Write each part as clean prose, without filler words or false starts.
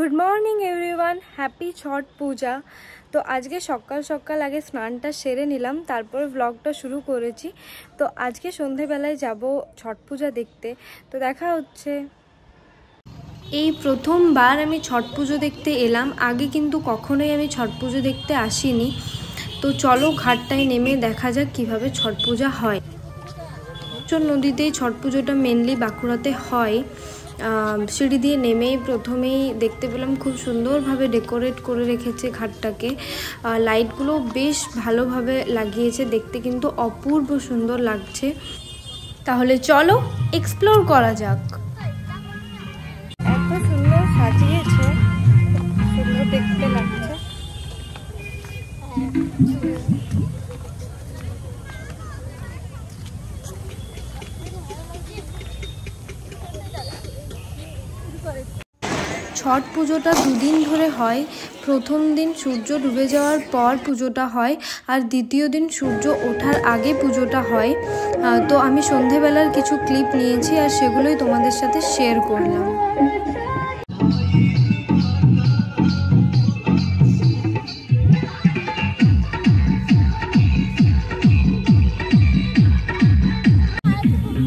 Good morning everyone, happy ছট পূজা। তো আজকে সকাল সকাল আগে স্নানটা সেরে নিলাম, তারপর ব্লগটা শুরু করেছি। তো আজকে সন্ধেবেলায় যাব ছট পূজা দেখতে, তো দেখা হচ্ছে। এই প্রথমবার আমি ছট পুজো দেখতে এলাম, আগে কিন্তু কখনোই আমি ছট পুজো দেখতে আসিনি। তো চলো ঘাটটায় নেমে দেখা যাক কিভাবে ছট পূজা হয়। নদীতেই ছট পুজোটা মেনলি বাঁকুড়াতে হয়। সিঁড়ি দিয়ে নেমেই প্রথমেই দেখতে পেলাম খুব সুন্দরভাবে ডেকোরেট করে রেখেছে ঘাটটাকে। লাইটগুলো বেশ ভালোভাবে লাগিয়েছে, দেখতে কিন্তু অপূর্ব সুন্দর লাগছে। তাহলে চলো এক্সপ্লোর করা যাক। এত সুন্দর সাজিয়েছে, সুন্দর দেখতে লাগছে। ছট পুজোটা দুদিন ধরে হয়। প্রথম দিন সূর্য ডুবে যাওয়ার পর পুজোটা হয়, আর দ্বিতীয় দিন সূর্য ওঠার আগে পুজোটা হয়। তো আমি সন্ধেবেলার কিছু ক্লিপ নিয়েছি আর সেগুলোই তোমাদের সাথে শেয়ার করলাম।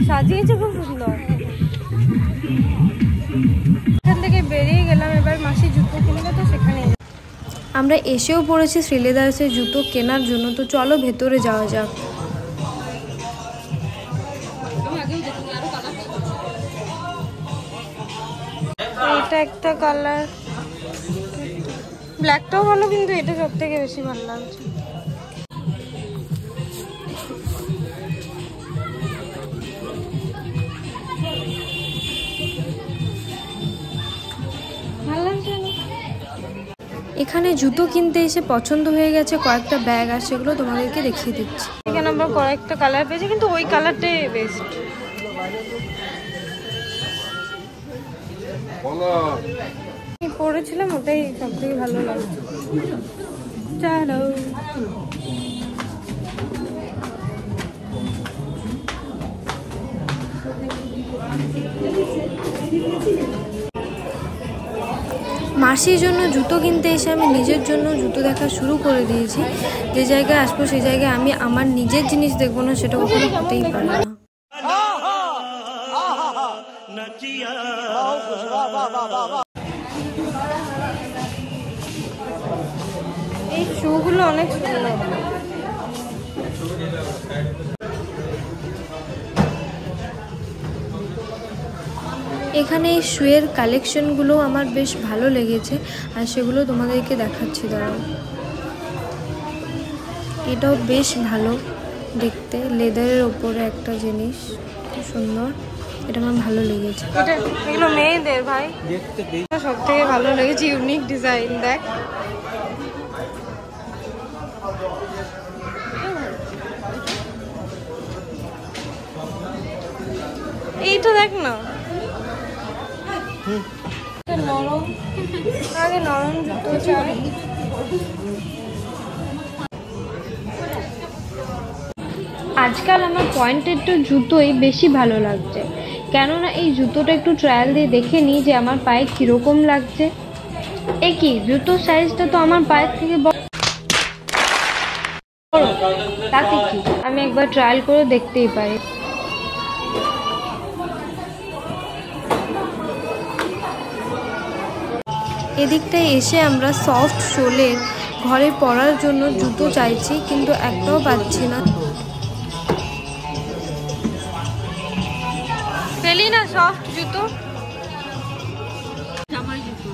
সাজিয়েছে খুব সুন্দর। এখান থেকে বেরিয়ে গেলাম, এবার মাসি জুতো কিনবে, তো সেখানে আমরা এসেও পড়েছি শ্রীলেদার্সের জুতো কেনার জন্য। তো চলো ভেতরে যাওয়া যাক। এটা একটা কালার, ব্ল্যাকটাও ভালো, কিন্তু এটা সব থেকে বেশি ভালো লাগছে। এখানে জুতো কিনতে এসে পছন্দ হয়ে গেছে কয়েকটা ব্যাগ, আর সেগুলো তোমাদেরকে দেখিয়ে দিচ্ছি। এখানে আমরা কয়েকটা কালার পেয়েছি, কিন্তু ওই কালারটাই বেস্ট। পরেছিলাম ওটাই সব থেকে ভালো লাগছে। চলো মাসির জন্য জুতো কিনতে এসে আমি নিজের জন্য জুতো দেখা শুরু করে দিয়েছি। যে জায়গায় আসবো সেই জায়গায় আমি আমার নিজের জিনিস দেখবো না, সেটা কখনো হতেই পারে না। এই শুগুলো অনেক সুন্দর। এখানে এই শুয়ের কালেকশনগুলো আমার বেশ ভালো লেগেছে, আর সেগুলো তোমাদেরকে দেখাচ্ছি। দাঁড়াও, এটাও বেশ ভালো দেখতে, লেদারের ওপরে একটা জিনিস, খুব সুন্দর, এটা আমার ভালো লেগেছে। এগুলো মেয়েদের ভাই সব থেকে ভালো লেগেছে, ইউনিক ডিজাইন। দেখ এইটা, দেখ না নরম, আগে নরম জুতো চাই। আজকাল আমার পয়েন্টেড তো জুতোই বেশি ভালো লাগছে, কেননা এই জুতোটা একটু ট্রায়াল দিয়ে দেখে নিই যে আমার পায়ে কিরকম লাগছে। কি জুতোর সাইজটা তো আমার পায়ের থেকে বড়, তাতে কি আমি একবার ট্রায়াল করে দেখতেই পারি। এদিকটায় এসে আমরা সফট সোলের ঘরে পরার জন্য জুতো চাইছি, কিন্তু একটাও পাচ্ছি না। পেলি না সফট জুতো, জামাই জুতো,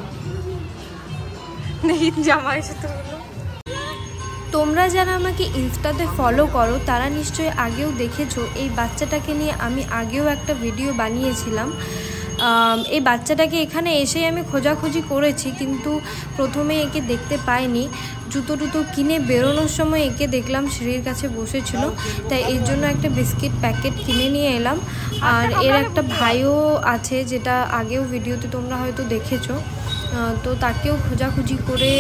জামাই জুতো। তোমরা যারা আমাকে ইনস্টাতে ফলো করো তারা নিশ্চয়ই আগেও দেখেছো, এই বাচ্চাটাকে নিয়ে আমি আগেও একটা ভিডিও বানিয়েছিলাম। এই বাচ্চাটাকে এখানে এসেই আমি খোঁজাখুঁজি করেছি, কিন্তু প্রথমে একে দেখতে পাইনি। জুতো টুতো কিনে বেরোনোর সময় একে দেখলাম সিঁড়ির কাছে বসেছিল, তাই এর জন্য একটা বিস্কিট প্যাকেট কিনে নিয়ে এলাম। আর এর একটা ভাইও আছে, যেটা আগেও ভিডিওতে তোমরা হয়তো দেখেছো। তো তাকেও খোঁজাখুঁজি করে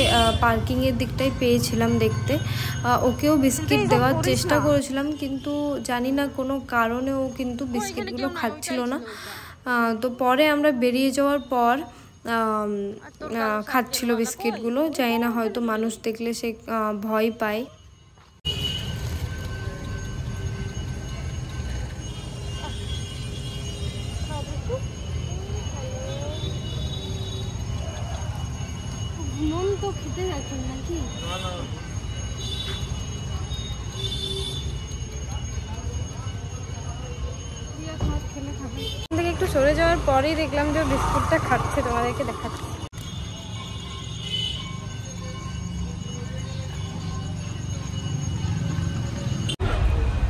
পার্কিংয়ের দিকটাই পেয়েছিলাম দেখতে। ওকেও বিস্কিট দেওয়ার চেষ্টা করেছিলাম, কিন্তু জানি না কোনো কারণে ও কিন্তু বিস্কিটগুলো খাচ্ছিল না। তো পরে আমরা বেরিয়ে যাওয়ার পর খাচ্ছিল বিস্কিটগুলো। জানি না, হয়তো মানুষ দেখলে সে ভয় পায়। নুন তো খেতে যাচ্ছেন নাকি? থেকে একটু সরে যাওয়ার পরেই দেখলাম যে বিস্কুটটা খাচ্ছে, তোমাদেরকে দেখাচ্ছি।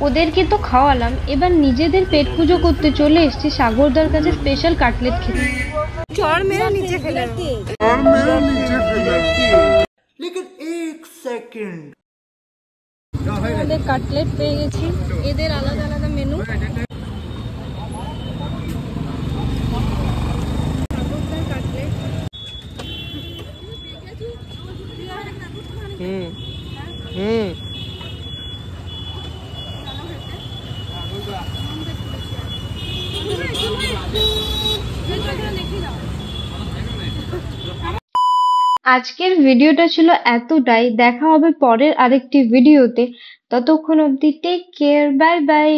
ওদেরকে তো খাওয়ালাম, এবার নিজেদের পেট পুজো করতে চলে এসেছি সাগরদার কাছে স্পেশাল কাটলেট খেতে। চড় মেরে নিচে ফেলে लेकिन एक सेकंड আমাদের কাটলেট পেয়ে গেছি। এদের আলাদা আলাদা মেনু। আজকের ভিডিওটা ছিল এতটাই। দেখা হবে পরের আরেকটি ভিডিওতে। ততক্ষণ অবধি টেক কেয়ার, বাই বাই।